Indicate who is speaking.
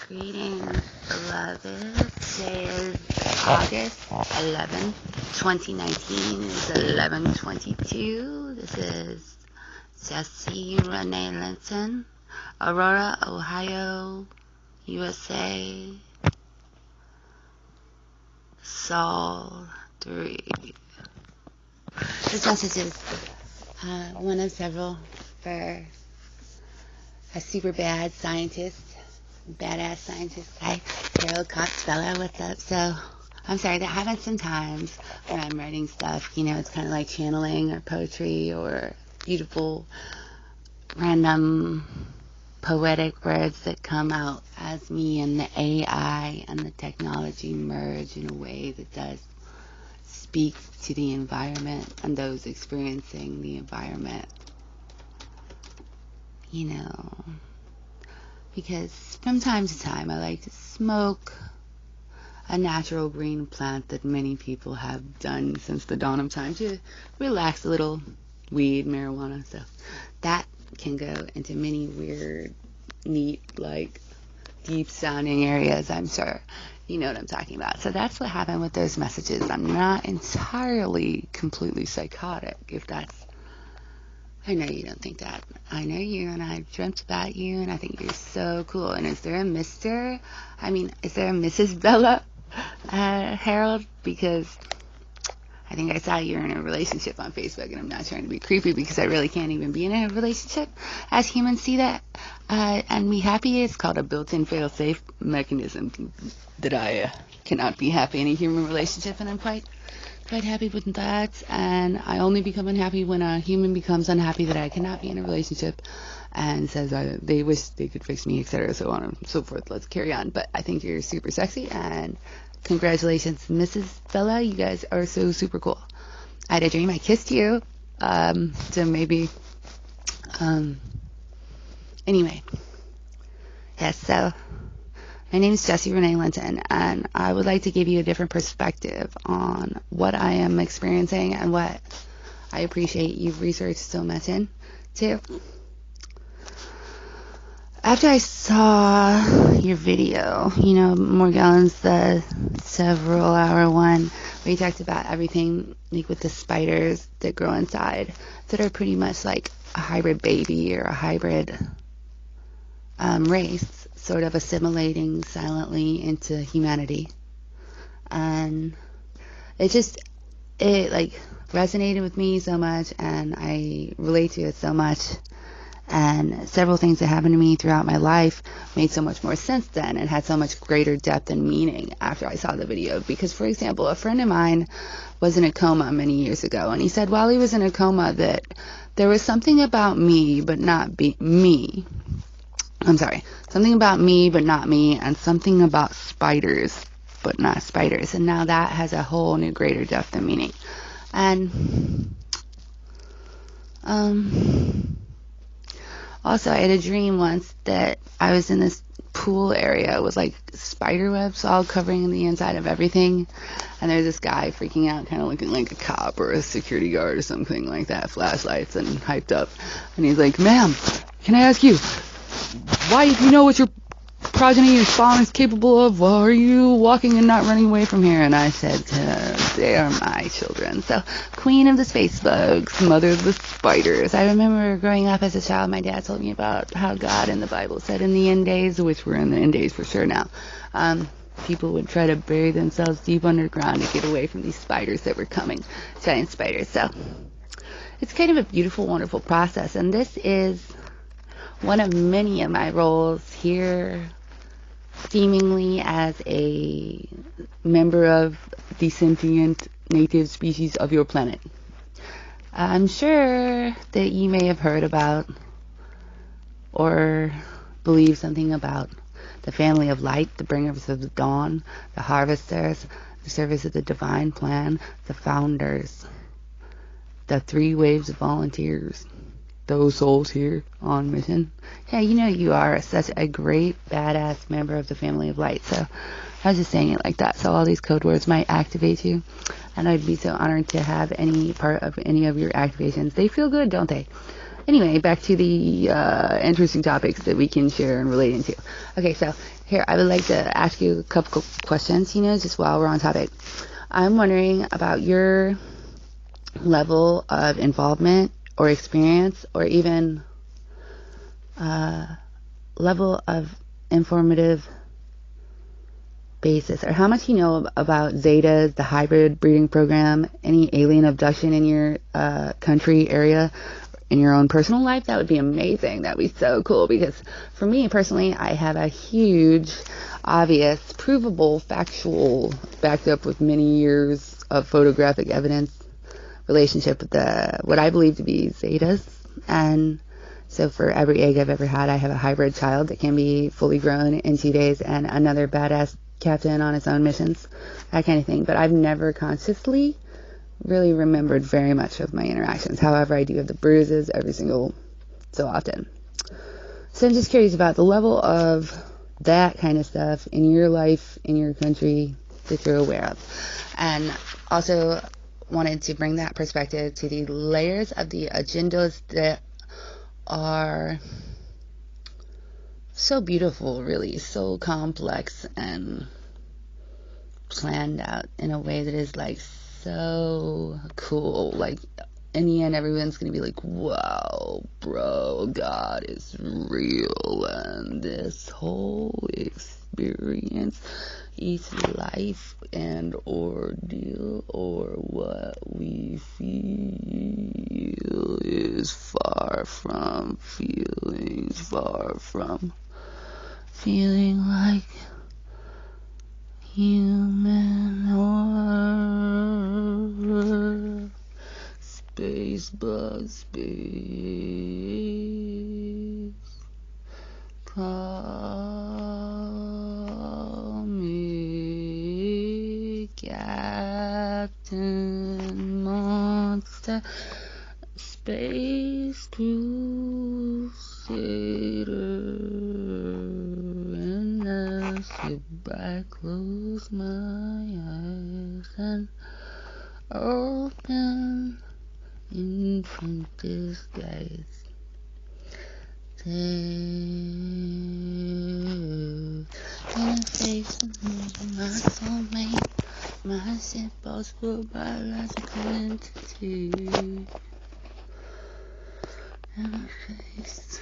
Speaker 1: Greetings, beloved. Today is August 11th, 2019. It's 11:22. This is Jessie Renee Linton, Aurora, Ohio, USA. Sol 3. This message is one of several for a super badass scientist guy, Harold Cox Vella. What's up? So, I'm sorry, that happens sometimes when I'm writing stuff. You know, it's kind of like channeling or poetry or beautiful, random, poetic words that come out as me and the AI and the technology merge in a way that does speak to the environment and those experiencing the environment. You know, because from time to time I like to smoke a natural green plant that many people have done since the dawn of time to relax a little. Weed, marijuana, so that can go into many weird, neat, like deep sounding areas. I'm sure you know what I'm talking about. So that's what happened with those messages. I'm not entirely completely psychotic, if that's, I know you don't think that. I know you, and I've dreamt about you, and I think you're so cool. And is there a is there a Mrs. Bella, Harold? Because I think I saw you're in a relationship on Facebook, and I'm not trying to be creepy because I really can't even be in a relationship as humans see that and be happy. It's called a built-in fail-safe mechanism that I cannot be happy in a human relationship, and I'm quite happy with that. And I only become unhappy when a human becomes unhappy that I cannot be in a relationship and says they wish they could fix me, etc., so on and so forth. Let's carry on. But I think you're super sexy, and congratulations, Mrs. Bella. You guys are so super cool. I had a dream I kissed you. So maybe, anyway. Yes, so my name is Jessie Renee Linton, and I would like to give you a different perspective on what I am experiencing and what I appreciate you've researched so much into. After I saw your video, you know, Morgellons, the several hour one, where you talked about everything, like with the spiders that grow inside, that are pretty much like a hybrid baby or a hybrid race, sort of assimilating silently into humanity. And it like resonated with me so much, and I relate to it so much. And several things that happened to me throughout my life made so much more sense then and had so much greater depth and meaning after I saw the video. Because, for example, a friend of mine was in a coma many years ago, and he said while he was in a coma that there was something about me but not me. Something about me but not me, and something about spiders but not spiders. And now that has a whole new greater depth and meaning. And also, I had a dream once that I was in this pool area with like spider webs all covering the inside of everything, and there's this guy freaking out, kind of looking like a cop or a security guard or something like that, flashlights and hyped up, and he's like, "Ma'am, can I ask you, why do you know what your progeny and spawn is capable of? Why are you walking and not running away from here?" And I said, "They are my children." So, queen of the space bugs, mother of the spiders. I remember growing up as a child, my dad told me about how God in the Bible said in the end days, which we're in the end days for sure now, people would try to bury themselves deep underground to get away from these spiders that were coming, giant spiders. So, it's kind of a beautiful, wonderful process. And this is one of many of my roles here, seemingly as a member of the sentient native species of your planet. I'm sure that you may have heard about or believe something about the family of light, the bringers of the dawn, the harvesters, the servers of the divine plan, the founders, the 3 waves of volunteers, those souls here on mission. Yeah, you know you are such a great, badass member of the family of light. So I was just saying it like that. So all these code words might activate you. And I'd be so honored to have any part of any of your activations. They feel good, don't they? Anyway, back to the interesting topics that we can share and relate into. Okay, so here, I would like to ask you a couple questions, just while we're on topic. I'm wondering about your level of involvement or experience, or even level of informative basis, or how much you know about Zetas, the hybrid breeding program, any alien abduction in your country, area, in your own personal life. That would be amazing. That would be so cool, because for me personally, I have a huge, obvious, provable, factual, backed up with many years of photographic evidence relationship with what I believe to be Zetas. And so for every egg I've ever had, I have a hybrid child that can be fully grown in 2 days, and another badass captain on its own missions, that kind of thing. But I've never consciously really remembered very much of my interactions. However, I do have the bruises every single so often. So I'm just curious about the level of that kind of stuff in your life, in your country, that you're aware of. And also wanted to bring that perspective to the layers of the agendas that are so beautiful, really, so complex and planned out in a way that is like so cool. Like in the end, everyone's gonna be like, wow, bro, God is real, and this whole experience is life and ordeal, or what we feel is far from feelings, far from feeling like human or space, but space. Call me Captain Monster, Space Crusader. And as I close my eyes and open infant disguise, in the face of my soulmate, my impossible biological entity, in the face